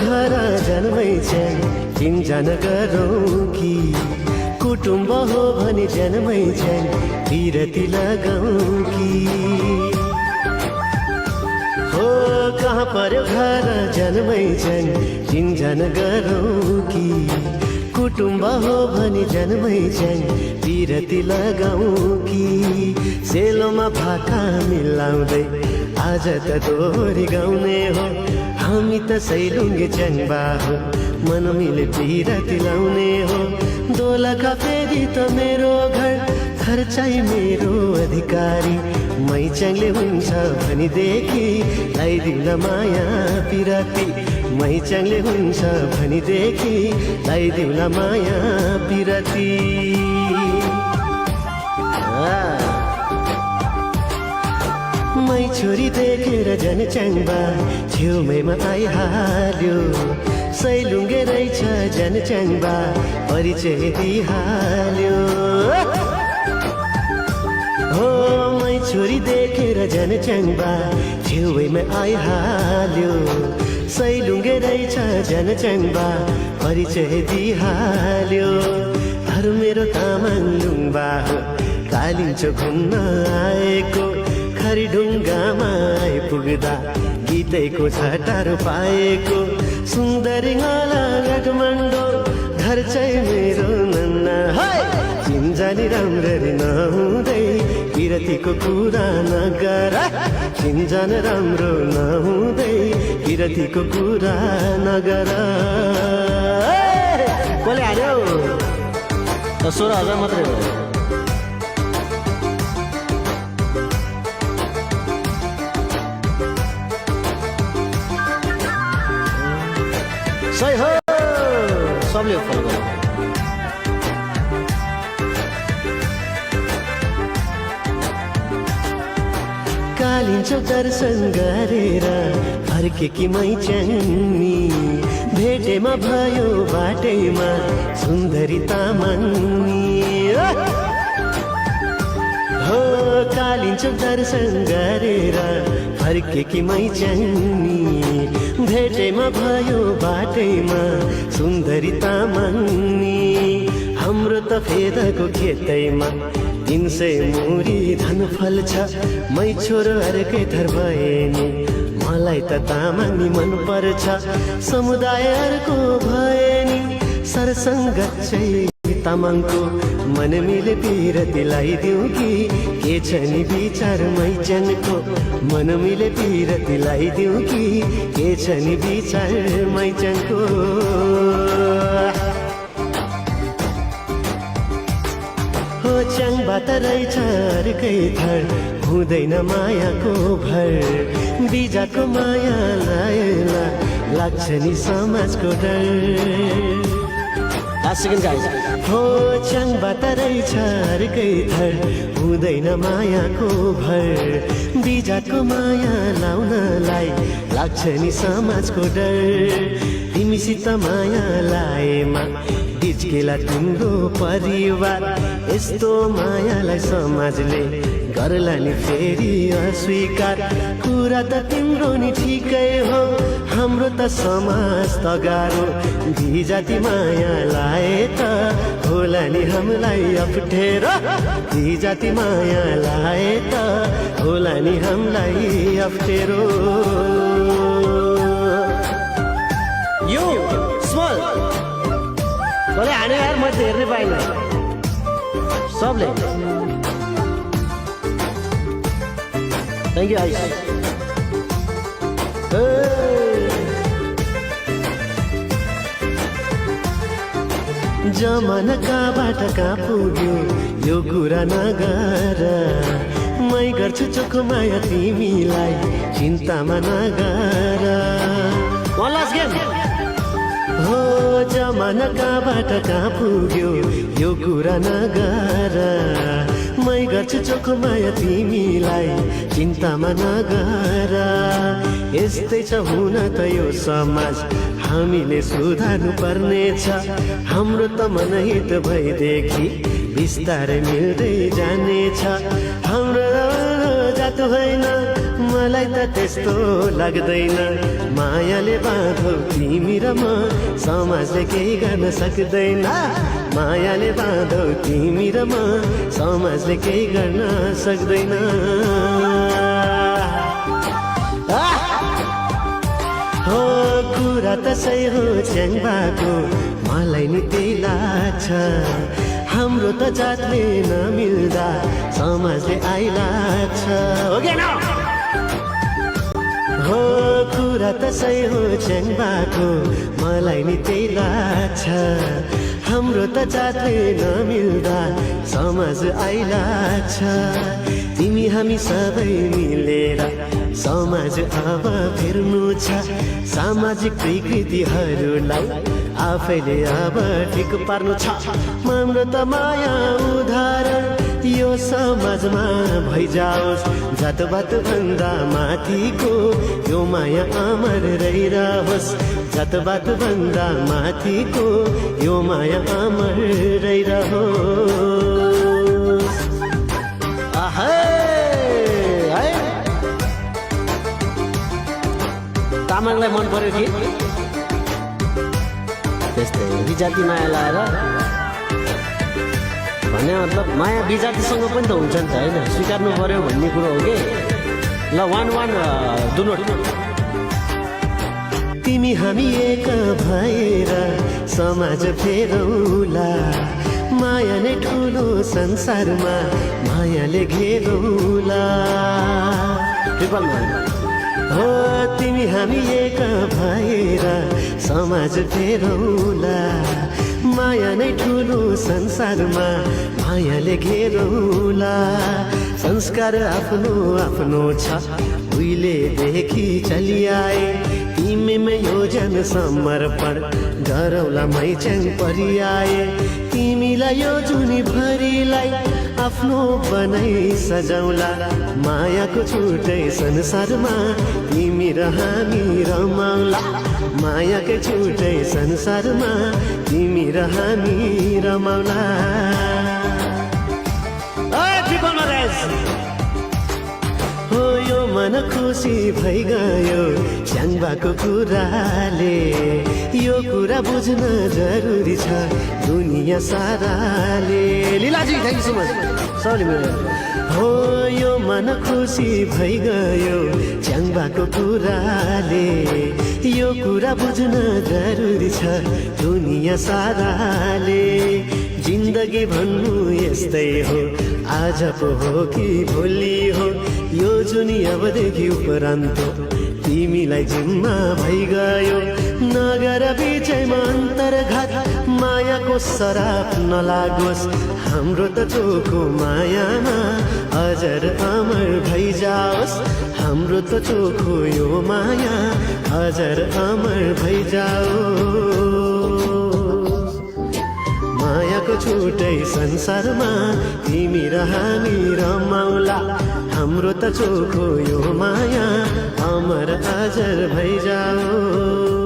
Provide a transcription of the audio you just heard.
घर जन्मै छन् चिन्जान गरौँ कि कुटुम्ब हो भने जन्मै छन् बिरती लगाउँ कि हो कहाँ पर्यो घर जन्मै छन् चिन्जान गरौँ कि कुटुम्ब हो भने जन्मै छन् बिरती लगाउँ कि सेलोमा भाका मिलाउँदै आज त दोहोरी गाउने हो हामी त सैलुङ्गे चङ्बा हो मन मिले बिरती लाउने हो दोलखा फेरि त मेरो घर चाहिँ मेरो अधिकारी मैचाङले हुन्छ भनिदेखि लगाइदिउँला माया बिरती मैचाङले हुन्छ भनिदेखि लगाइदिउँला माया बिरती मै छोरी देखेर जनचङ्बा छेउमैमा आइहाल्यो सैलुङ्गे रहेछ जनचङ्बा परिचय दिइहाल्यो हो मै छोरी देखेर जनचङ्बा छेउमैमा आइहाल्यो सैलुङ्गे रहेछ जनचङ्बा परिचय दिइहाल्यो हर मेरो तामाङ लुम्बा हो कालिन्चो घुम्न आएको खरिढुङ्गामा आइपुग्दा गीतैको छटारो पाएको सुन्दरी गला काठमाडौँ घर चाहिँ मेरो नन्ना चिन्जानी राम्ररी नहुँदै बिरतीको कुरा नगर चिन्जान राम्रो नहुँदै बिरतीको कुरा नगर कसले हाल्यो 16,000 मात्रै हो सही हो सबले फलो गर्नु कालिन्चो दर्शन गरेर फर्केकी मैचाङनी भेटेमा भयो बाटैमा सुन्दरी तामाङनी हो कालिन्चो दर्शन गरेर फर्केकी मैचाङनी भेटेमा भयो बाटैमा सुन्दरी तामाङनी हाम्रो त फेदको खेतैमा 300 मुरी धन फल्छ मै छोरो अर्कै थर भए नि मलाई त तामाङनी मन पर्छ समुदायहरूको भए नि सरसङ्गत चाहिँ तामाङको मन मिले बिरती लगाइदिउँ कि के छ नि विचार मैचाङको मन मिले बिरती लगाइदिउँ कि के छ नि विचार मैचाङको हो च्याङ्बा त रहेछ अर्कै थर हुँदैन मायाको भर बिजाको माया लायला लाग्छ नि समाजको डर हो च्याङ्बा त रहेछ अर्कै थर हुँदैन मायाको भर बिजाको माया लाउनलाई लाग्छ नि समाजको डर तिमीसित माया लाएमा डिज्केला तिम्रो परिवार यस्तो मायालाई समाजले गर्ला नि फेरि अस्वीकार कुरा त तिम्रो नि ठिकै हो हाम्रो त समाज त गाह्रो जाति माया लाए त होला नि हामीलाई अप्ठ्यारो जाति माया लाए त होला नि हामीलाई अप्ठ्यारो यो स्मल बोले हाने यार म हेर्नै पाइनँ सबले थ्याङ्क यू आइस जमाना कहाँबाट कहाँ पुग्यो यो कुरा नगर मै गर्छु चोखो माया तिमीलाई चिन्तामा नगर हो जमाना कहाँबाट कहाँ पुग्यो यो कुरा नगर मै गर्छु चोखो माया तिमीलाई चिन्तामा नगर यस्तै छ हुन त यो समाज हामीले सुधार्नु पर्नेछ हाम्रो त मनहित भइदेखि बिस्तारै मिल्दै जानेछ हाम्रो जात होइन मलाई त त्यस्तो लाग्दैन मायाले बाँधौ तिमी र म समाजले केही गर्न सक्दैन मायाले बाँधौ तिमी र म समाजले केही गर्न सक्दैन हो कुरा त सही हो च्याङ्बाको मलाई नि त्यही लाग्छ हाम्रो त जातले नमिल्दा समाजले आइलाग्छ हो कि न हो कुरा त सही हो च्याङ्बाको मलाई नि त्यही लाग्छ हाम्रो त जातले नमिल्दा समाज आइलाग्छ तिमी हामी सबै मिलेर समाज अब फेर्नु छ सामाजिक विकृतिहरूलाई आफैले अब ठिक पार्नु छ हाम्रो त माया उदाहरण यो समाजमा भइजाओस् जातपात भन्दा माथिको यो माया अमर रहिरहोस् जातपात भन्दा माथिको यो माया अमर रहिरहोस् तामाङलाई मन पर्यो कि त्यस्तै विजाति माया लाएर भने मतलब माया विजातिसँग पनि त हुन्छ नि त होइन स्वीकार्नु पर्यो भन्ने कुरो हो कि ल वान दुनोट तिमी हामी एक भएर समाज फेरौला माया नै ठुलो संसारमा मायाले घेरौला हो तिमी हामी एक भएर समाज फेरौला माया नै ठुलो संसारमा मायाले घेरौला संस्कार आफ्नो आफ्नो छ उहिलेदेखि चलिआए तिमीमै यो जन समर्पण गरौला मैच्याङ परिआए तिमीलाई यो जुनी भरिलाई आफ्नो बनाई सजाउला मायाको छुट्टै संसारमा तिमी र हामी रमाउला मायाकै छुट्टै संसारमा तिमी र हामी रमाउला हो यो मन खुसी भइगयो च्याङ्बाको कुराले यो कुरा बुझ्न जरुरी छ दुनिया साराले Leela ji thank you so much sorry हो यो मन खुसी भइगयो च्याङ्बाको कुराले यो कुरा बुझ्न जरुरी छ दुनिया साराले जिन्दगी भन्नु यस्तै हो आज पो हो कि भोलि हो यो जुनी अबदेखि उपरान्त तिमीलाई जिम्मा भइगयो नगर बिचैमा अन्तर्घात मायाको सराप नलागोस् हाम्रो त चोखो मायामा अजर अमर भइजाओस् हाम्रो त चोखो यो माया अजर अमर भइजाओस् मायाको छुट्टै संसारमा तिमी र हामी रमाउला हाम्रो त चोखो यो माया अमर अजर भइजाओस्